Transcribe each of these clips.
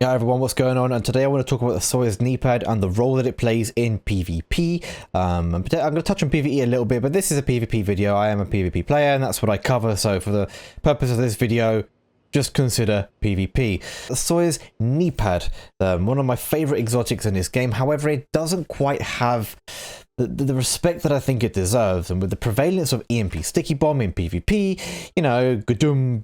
Yeah, everyone, what's going on? And today I want to talk about the Soyuz Kneepad and the role that it plays in PvP. I'm going to touch on PvE a little bit, but this is a PvP video. I am a PvP player, and that's what I cover. So for the purpose of this video, just consider PvP. The Soyuz Kneepad, one of my favorite exotics in this game. However, it doesn't quite have the respect that I think it deserves, and with the prevalence of EMP Sticky Bomb in PvP, you know, gadum,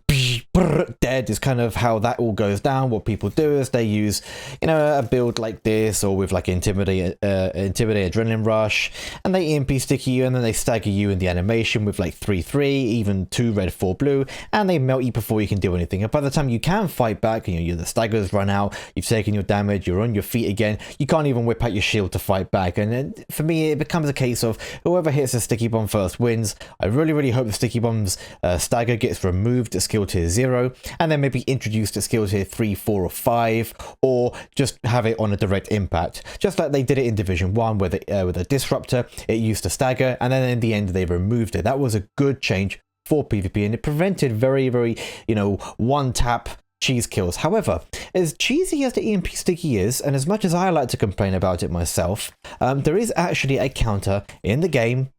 dead is kind of how that all goes down. What people do is they use, you know, a build like this, or with like Intimidate Adrenaline Rush, and they EMP Sticky you, and then they stagger you in the animation with like 3-3, even 2 red, 4 blue, and they melt you before you can do anything. And by the time you can fight back, you know, the staggers run out, you've taken your damage, you're on your feet again, you can't even whip out your shield to fight back. And then, for me, it becomes a case of whoever hits the sticky bomb first wins. I really hope the sticky bomb's stagger gets removed at skill tier 0, and then maybe introduced at skill tier 3, 4 or 5, or just have it on a direct impact, just like they did it in Division 1 with a disruptor. It used to stagger, and then in the end they removed it. That was a good change for PvP, and it prevented very, you know, one tap cheese kills. However, as cheesy as the EMP Sticky is, and as much as I like to complain about it myself, there is actually a counter in the game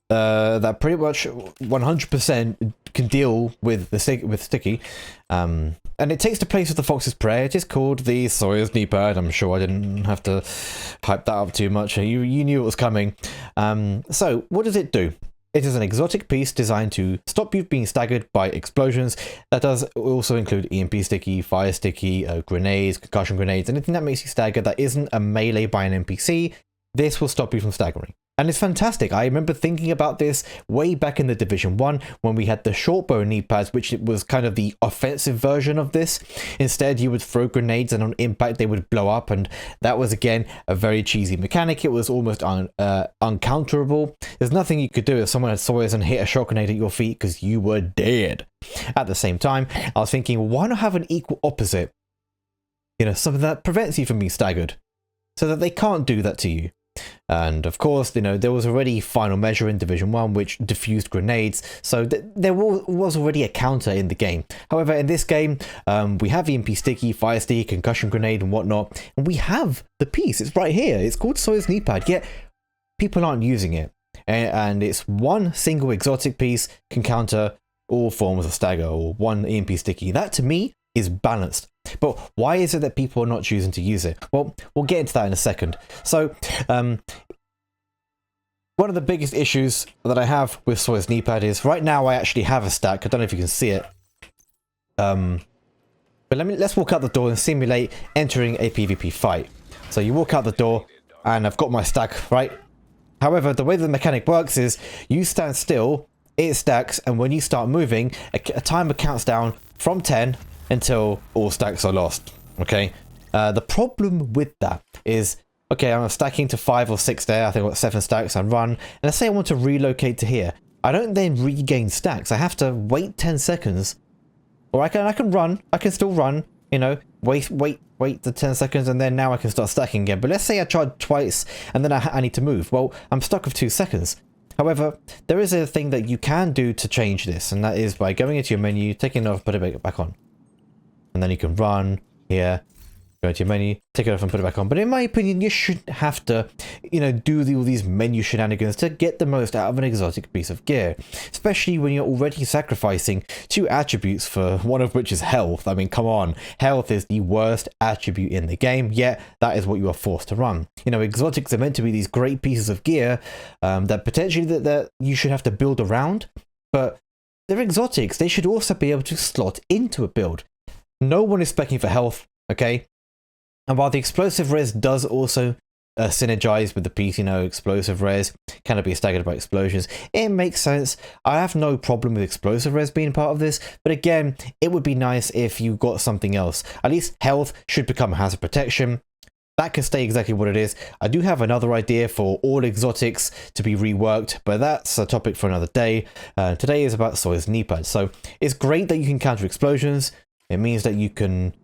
that pretty much 100% can deal with the sticky, and it takes the place of the Fox's Prayer. It is called the Soyuz Kneepad. I'm sure I didn't have to hype that up too much. You knew it was coming. So what does it do? It is an exotic piece designed to stop you being staggered by explosions. That does also include EMP Sticky, Fire Sticky, grenades, concussion grenades, anything that makes you stagger that isn't a melee by an NPC. This will stop you from staggering. And it's fantastic. I remember thinking about this way back in the Division 1 when we had the short bow Kneepads, which was kind of the offensive version of this. Instead, you would throw grenades and on impact they would blow up, and that was again a very cheesy mechanic. It was almost uncounterable. There's nothing you could do if someone had Sawyers and hit a shot grenade at your feet, because you were dead. At the same time, I was thinking, why not have an equal opposite? You know, something that prevents you from being staggered, so that they can't do that to you. And of course, you know, there was already Final Measure in Division 1 which diffused grenades, so there was already a counter in the game. However, in this game, we have EMP Sticky, Fire Sticky, Concussion Grenade and whatnot, and we have the piece. It's right here. It's called Soyuz Kneepad, yet people aren't using it. And it's one single exotic piece can counter all forms of stagger, or one EMP Sticky. That, to me, is balanced. But why is it that people are not choosing to use it? Well, we'll get into that in a second. So, one of the biggest issues that I have with Soyuz Kneepad is right now I actually have a stack. I don't know if you can see it. But let's walk out the door and simulate entering a PvP fight. So you walk out the door and I've got my stack, right? However, the way the mechanic works is you stand still, it stacks, and when you start moving, a timer counts down from 10 until all stacks are lost. Okay, the problem with that is, okay, I'm stacking to 5 or 6 there. I think I've got 7 stacks. I run, and let's say I want to relocate to here. I don't then regain stacks. I have to wait 10 seconds, or I can run. I can still run. You know, wait the 10 seconds, and then now I can start stacking again. But let's say I tried twice, and then I need to move. Well, I'm stuck with 2 seconds. However, there is a thing that you can do to change this, and that is by going into your menu, taking it off, put it back on. And then you can run here, go to your menu, take it off and put it back on. But in my opinion, you shouldn't have to, you know, do all these menu shenanigans to get the most out of an exotic piece of gear. Especially when you're already sacrificing 2 attributes, for one of which is health. I mean, come on. Health is the worst attribute in the game, yet that is what you are forced to run. You know, exotics are meant to be these great pieces of gear that potentially that you should have to build around. But they're exotics. They should also be able to slot into a build. No one is specking for health, okay? And while the explosive res does also synergize with the piece, you know, explosive res cannot be staggered by explosions, it makes sense. I have no problem with explosive res being part of this, but again, it would be nice if you got something else. At least health should become hazard protection. That can stay exactly what it is. I do have another idea for all exotics to be reworked, but that's a topic for another day. Today is about Soyuz Kneepad. So it's great that you can counter explosions. It means that you can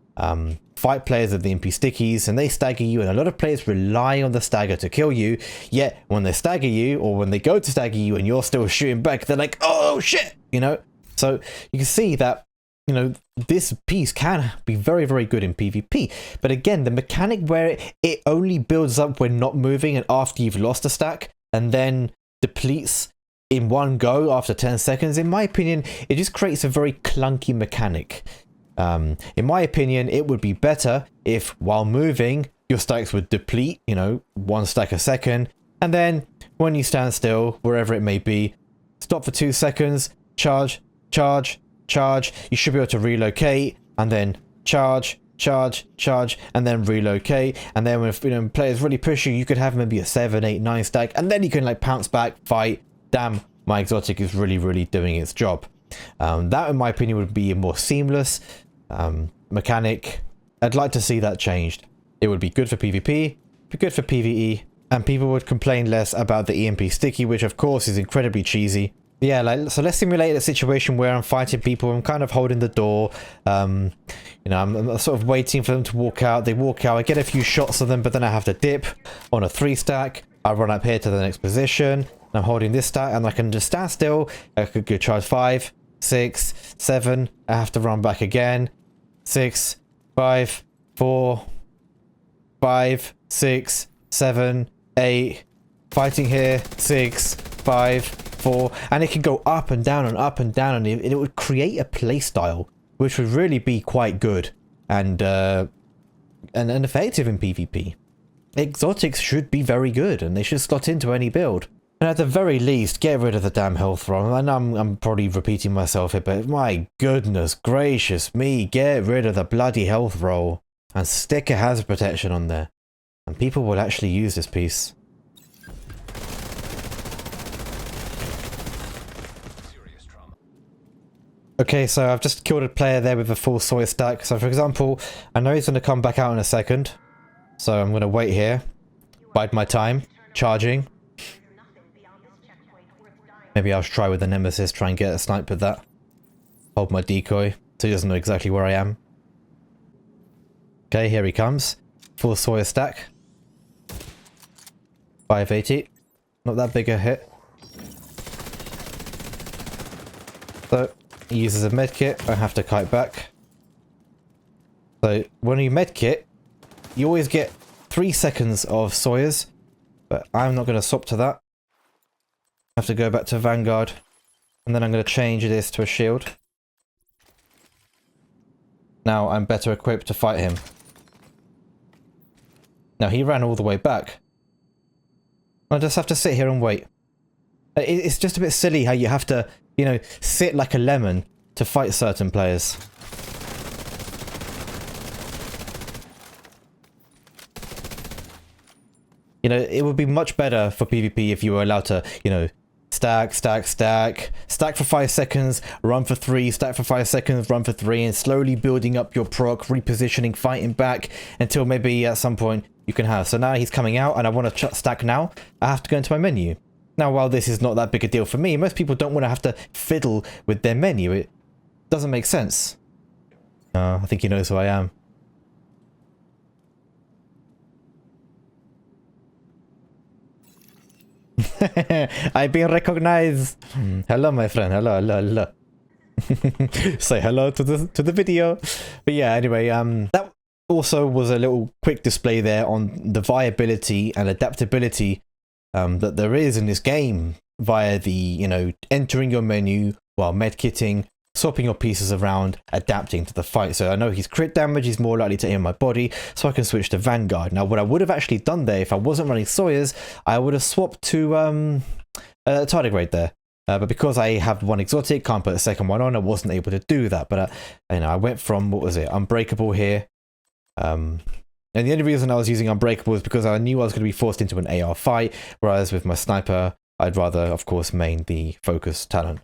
fight players with the EMP Stickies, and they stagger you, and a lot of players rely on the stagger to kill you, yet when they stagger you, or when they go to stagger you and you're still shooting back, they're like, oh shit, you know? So you can see that you know, this piece can be very, very good in PvP. But again, the mechanic where it only builds up when not moving and after you've lost a stack, and then depletes in one go after 10 seconds, in my opinion, it just creates a very clunky mechanic. In my opinion, it would be better if while moving, your stacks would deplete, you know, 1 stack a second, and then when you stand still, wherever it may be, stop for 2 seconds, charge, charge, charge, you should be able to relocate, and then charge, charge, charge, and then relocate, and then when, you know, players really push you, you could have maybe a 7, 8, 9 stack, and then you can like pounce back, fight. Damn, my exotic is really, really doing its job. That, in my opinion, would be a more seamless mechanic. I'd like to see that changed. It would be good for PvP, be good for PvE, and people would complain less about the EMP sticky, which of course is incredibly cheesy. Yeah, like, so let's simulate a situation where I'm fighting people, I'm kind of holding the door, you know, I'm sort of waiting for them to walk out, they walk out, I get a few shots of them, but then I have to dip on a 3 stack, I run up here to the next position, and I'm holding this stack, and I can just stand still, I could go charge 5, 6, 7, I have to run back again, 6, 5, 4, 5, 6, 7, 8, fighting here, 6, 5, 4, and it can go up and down and up and down, and it would create a playstyle which would really be quite good and effective in PvP. Exotics should be very good, and they should slot into any build. And at the very least, get rid of the damn health roll. I know I'm probably repeating myself here, but my goodness gracious me, get rid of the bloody health roll and stick a hazard protection on there. And people will actually use this piece. Okay, so I've just killed a player there with a full Sawyer stack. So for example, I know he's going to come back out in a second. So I'm going to wait here, bide my time, charging. Maybe I'll try with the Nemesis, try and get a snipe with that. Hold my decoy, so he doesn't know exactly where I am. Okay, here he comes. Full Sawyer stack. 580. Not that big a hit. So, he uses a medkit, I have to kite back. So, when you medkit, you always get 3 seconds of Sawyers, but I'm not going to swap to that. I have to go back to Vanguard, and then I'm going to change this to a shield. Now I'm better equipped to fight him. Now he ran all the way back. I just have to sit here and wait. It's just a bit silly how you have to, you know, sit like a lemon to fight certain players. You know, it would be much better for PvP if you were allowed to, you know, stack, stack, stack, stack for 5 seconds, run for 3, stack for 5 seconds, run for 3, and slowly building up your proc, repositioning, fighting back, until maybe at some point you can have. So now he's coming out and I want to stack now, I have to go into my menu. Now, while this is not that big a deal for me, most people don't want to have to fiddle with their menu. It doesn't make sense. I think he knows who I am. I've been recognized. Hello, my friend. Hello, hello, hello. Say hello to the video. But yeah, anyway, that also was a little quick display there on the viability and adaptability that there is in this game via the, you know, entering your menu while medkitting, swapping your pieces around, adapting to the fight. So I know his crit damage is more likely to aim my body, so I can switch to Vanguard. Now, what I would have actually done there, if I wasn't running Sawyers, I would have swapped to tardigrade there. But because I have one exotic, can't put a second one on, I wasn't able to do that. But you know, I went from, what was it, Unbreakable here. And the only reason I was using Unbreakable is because I knew I was going to be forced into an AR fight, whereas with my sniper, I'd rather, of course, main the focus talent.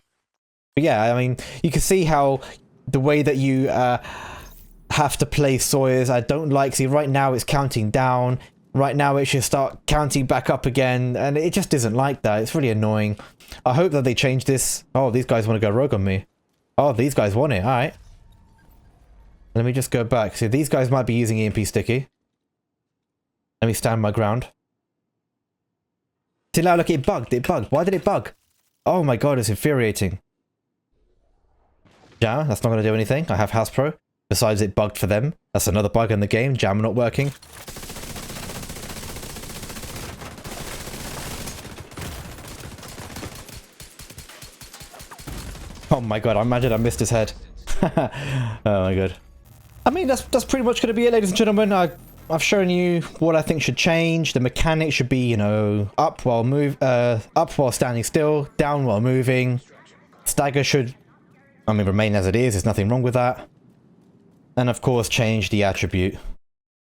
But yeah, I mean, you can see how the way that you have to play Sawyers, I don't like. See, right now it's counting down. Right now it should start counting back up again, and it just isn't like that. It's really annoying. I hope that they change this. Oh, these guys want to go rogue on me. Oh, these guys want it. All right. Let me just go back. See, these guys might be using EMP sticky. Let me stand my ground. See, now look, it bugged. It bugged. Why did it bug? Oh my god, it's infuriating. Jammer, that's not going to do anything. I have House Pro. Besides, it bugged for them. That's another bug in the game. Jammer not working. Oh my god, I imagine I missed his head. Oh my god. I mean, that's pretty much going to be it, ladies and gentlemen. I've shown you what I think should change. The mechanics should be, you know, up while standing still, down while moving. Stagger should, I mean, remain as it is. There's nothing wrong with that. And of course, change the attribute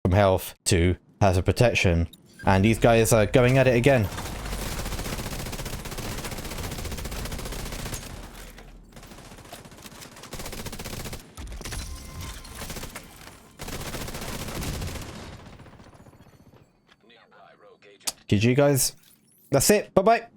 from health to hazard protection. And these guys are going at it again. GG guys. That's it. Bye-bye.